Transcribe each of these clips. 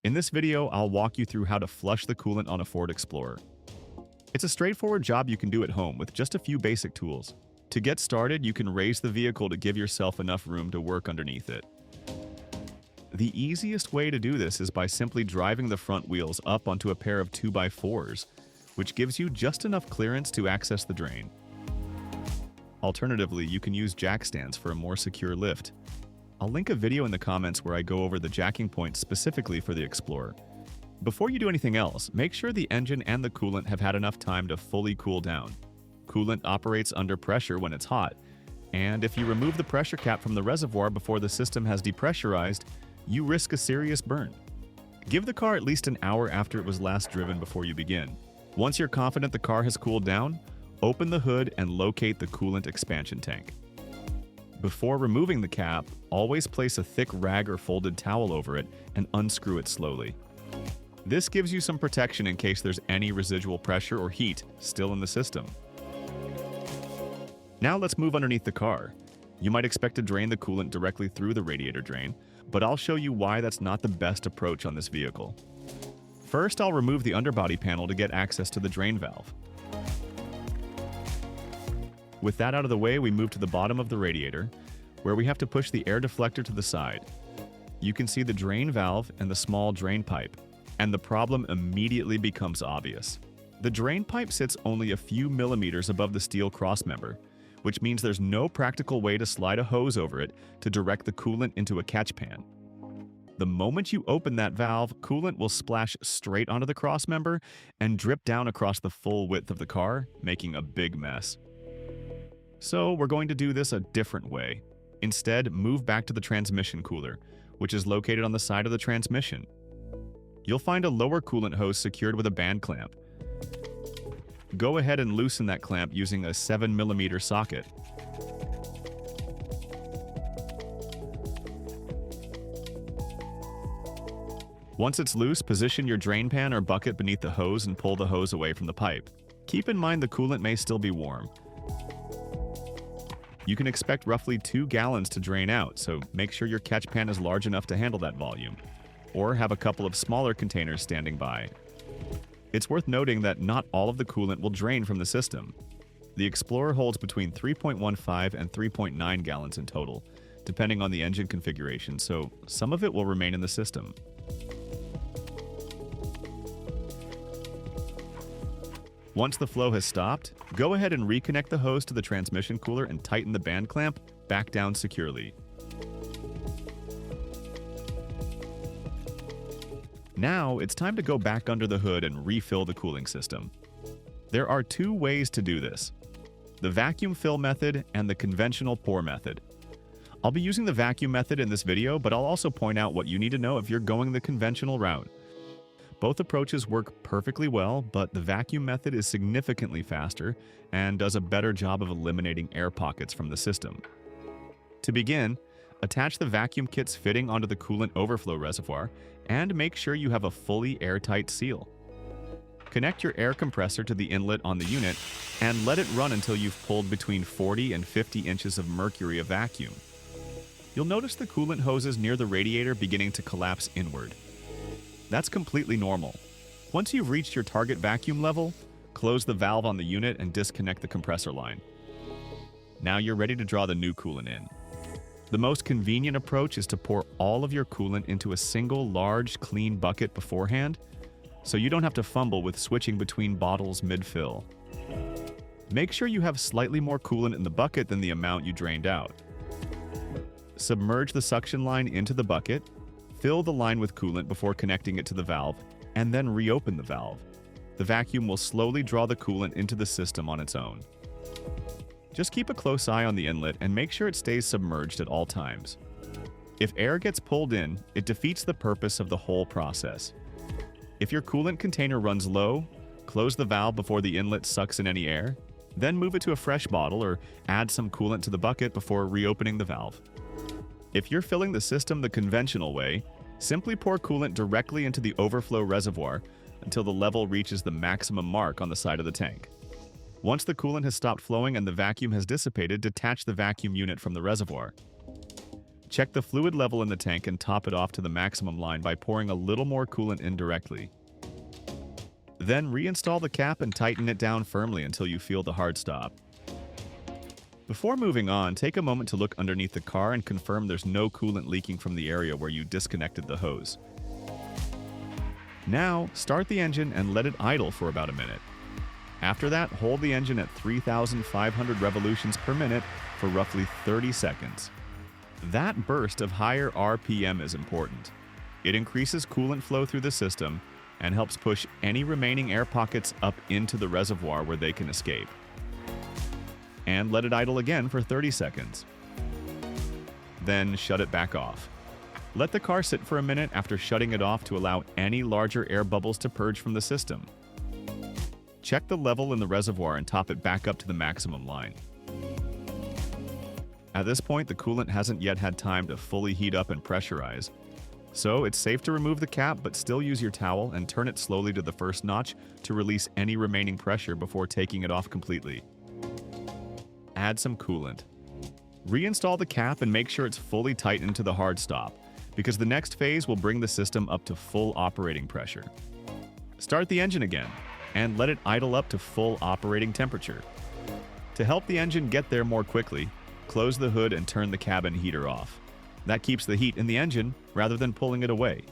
In this video, I'll walk you through how to flush the coolant on a Ford Explorer. It's a straightforward job you can do at home with just a few basic tools. To get started, you can raise the vehicle to give yourself enough room to work underneath it. The easiest way to do this is by simply driving the front wheels up onto a pair of 2x4s, which gives you just enough clearance to access the drain. Alternatively, you can use jack stands for a more secure lift. I'll link a video in the comments where I go over the jacking points specifically for the Explorer. Before you do anything else, make sure the engine and the coolant have had enough time to fully cool down. Coolant operates under pressure when it's hot, and if you remove the pressure cap from the reservoir before the system has depressurized, you risk a serious burn. Give the car at least an hour after it was last driven before you begin. Once you're confident the car has cooled down, open the hood and locate the coolant expansion tank. Before removing the cap, always place a thick rag or folded towel over it and unscrew it slowly. This gives you some protection in case there's any residual pressure or heat still in the system. Now let's move underneath the car. You might expect to drain the coolant directly through the radiator drain, but I'll show you why that's not the best approach on this vehicle. First, I'll remove the underbody panel to get access to the drain valve. With that out of the way, we move to the bottom of the radiator, where we have to push the air deflector to the side. You can see the drain valve and the small drain pipe, and the problem immediately becomes obvious. The drain pipe sits only a few millimeters above the steel crossmember, which means there's no practical way to slide a hose over it to direct the coolant into a catch pan. The moment you open that valve, coolant will splash straight onto the crossmember and drip down across the full width of the car, making a big mess. So we're going to do this a different way. Instead, move back to the transmission cooler, which is located on the side of the transmission. You'll find a lower coolant hose secured with a band clamp. Go ahead and loosen that clamp using a 7mm socket. Once it's loose, position your drain pan or bucket beneath the hose and pull the hose away from the pipe. Keep in mind the coolant may still be warm. You can expect roughly 2 gallons to drain out, so make sure your catch pan is large enough to handle that volume, or have a couple of smaller containers standing by. It's worth noting that not all of the coolant will drain from the system. The Explorer holds between 3.15 and 3.9 gallons in total, depending on the engine configuration, so some of it will remain in the system. Once the flow has stopped, go ahead and reconnect the hose to the transmission cooler and tighten the band clamp back down securely. Now, it's time to go back under the hood and refill the cooling system. There are 2 ways to do this: the vacuum fill method and the conventional pour method. I'll be using the vacuum method in this video, but I'll also point out what you need to know if you're going the conventional route. Both approaches work perfectly well, but the vacuum method is significantly faster and does a better job of eliminating air pockets from the system. To begin, attach the vacuum kit's fitting onto the coolant overflow reservoir and make sure you have a fully airtight seal. Connect your air compressor to the inlet on the unit and let it run until you've pulled between 40 and 50 inches of mercury of vacuum. You'll notice the coolant hoses near the radiator beginning to collapse inward. That's completely normal. Once you've reached your target vacuum level, close the valve on the unit and disconnect the compressor line. Now you're ready to draw the new coolant in. The most convenient approach is to pour all of your coolant into a single large, clean bucket beforehand, so you don't have to fumble with switching between bottles mid-fill. Make sure you have slightly more coolant in the bucket than the amount you drained out. Submerge the suction line into the bucket, fill the line with coolant before connecting it to the valve, and then reopen the valve. The vacuum will slowly draw the coolant into the system on its own. Just keep a close eye on the inlet and make sure it stays submerged at all times. If air gets pulled in, it defeats the purpose of the whole process. If your coolant container runs low, close the valve before the inlet sucks in any air, then move it to a fresh bottle or add some coolant to the bucket before reopening the valve. If you're filling the system the conventional way, simply pour coolant directly into the overflow reservoir until the level reaches the maximum mark on the side of the tank. Once the coolant has stopped flowing and the vacuum has dissipated, detach the vacuum unit from the reservoir. Check the fluid level in the tank and top it off to the maximum line by pouring a little more coolant in directly. Then reinstall the cap and tighten it down firmly until you feel the hard stop. Before moving on, take a moment to look underneath the car and confirm there's no coolant leaking from the area where you disconnected the hose. Now, start the engine and let it idle for about a minute. After that, hold the engine at 3,500 revolutions per minute for roughly 30 seconds. That burst of higher RPM is important. It increases coolant flow through the system and helps push any remaining air pockets up into the reservoir where they can escape. And let it idle again for 30 seconds. Then shut it back off. Let the car sit for a minute after shutting it off to allow any larger air bubbles to purge from the system. Check the level in the reservoir and top it back up to the maximum line. At this point, the coolant hasn't yet had time to fully heat up and pressurize. So it's safe to remove the cap, but still use your towel and turn it slowly to the first notch to release any remaining pressure before taking it off completely. Add some coolant. Reinstall the cap and make sure it's fully tightened to the hard stop, because the next phase will bring the system up to full operating pressure. Start the engine again, and let it idle up to full operating temperature. To help the engine get there more quickly, close the hood and turn the cabin heater off. That keeps the heat in the engine rather than pulling it away.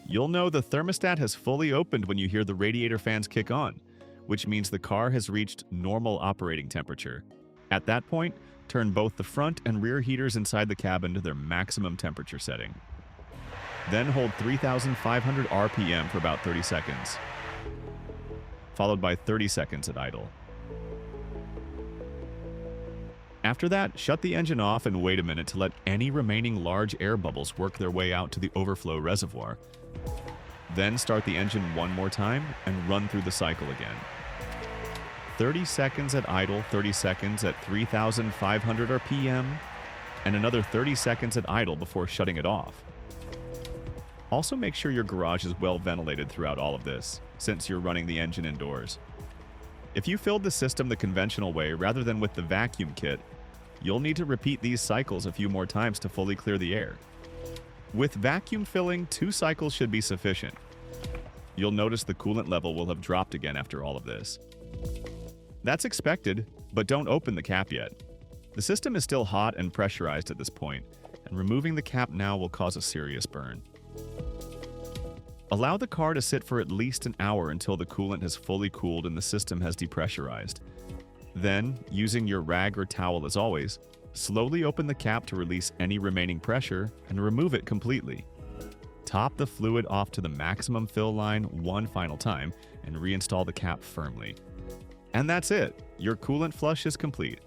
You'll know the thermostat has fully opened when you hear the radiator fans kick on, which means the car has reached normal operating temperature. At that point, turn both the front and rear heaters inside the cabin to their maximum temperature setting. Then hold 3,500 RPM for about 30 seconds, followed by 30 seconds at idle. After that, shut the engine off and wait a minute to let any remaining large air bubbles work their way out to the overflow reservoir. Then start the engine one more time and run through the cycle again. 30 seconds at idle, 30 seconds at 3,500 RPM, and another 30 seconds at idle before shutting it off. Also make sure your garage is well ventilated throughout all of this, since you're running the engine indoors. If you filled the system the conventional way rather than with the vacuum kit, you'll need to repeat these cycles a few more times to fully clear the air. With vacuum filling, 2 cycles should be sufficient. You'll notice the coolant level will have dropped again after all of this. That's expected, but don't open the cap yet. The system is still hot and pressurized at this point, and removing the cap now will cause a serious burn. Allow the car to sit for at least an hour until the coolant has fully cooled and the system has depressurized. Then, using your rag or towel as always, slowly open the cap to release any remaining pressure and remove it completely. Top the fluid off to the maximum fill line one final time and reinstall the cap firmly. And that's it! Your coolant flush is complete.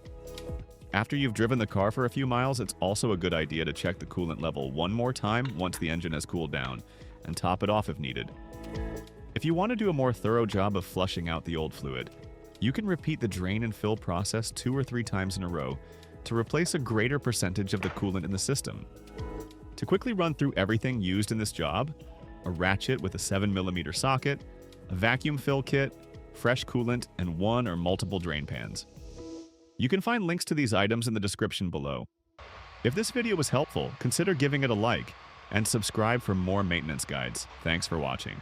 After you've driven the car for a few miles, it's also a good idea to check the coolant level one more time once the engine has cooled down, and top it off if needed. If you want to do a more thorough job of flushing out the old fluid, you can repeat the drain and fill process 2 or 3 times in a row to replace a greater percentage of the coolant in the system. To quickly run through everything used in this job, a ratchet with a 7mm socket, a vacuum fill kit, fresh coolant, and 1 or multiple drain pans. You can find links to these items in the description below. If this video was helpful, consider giving it a like and subscribe for more maintenance guides. Thanks for watching.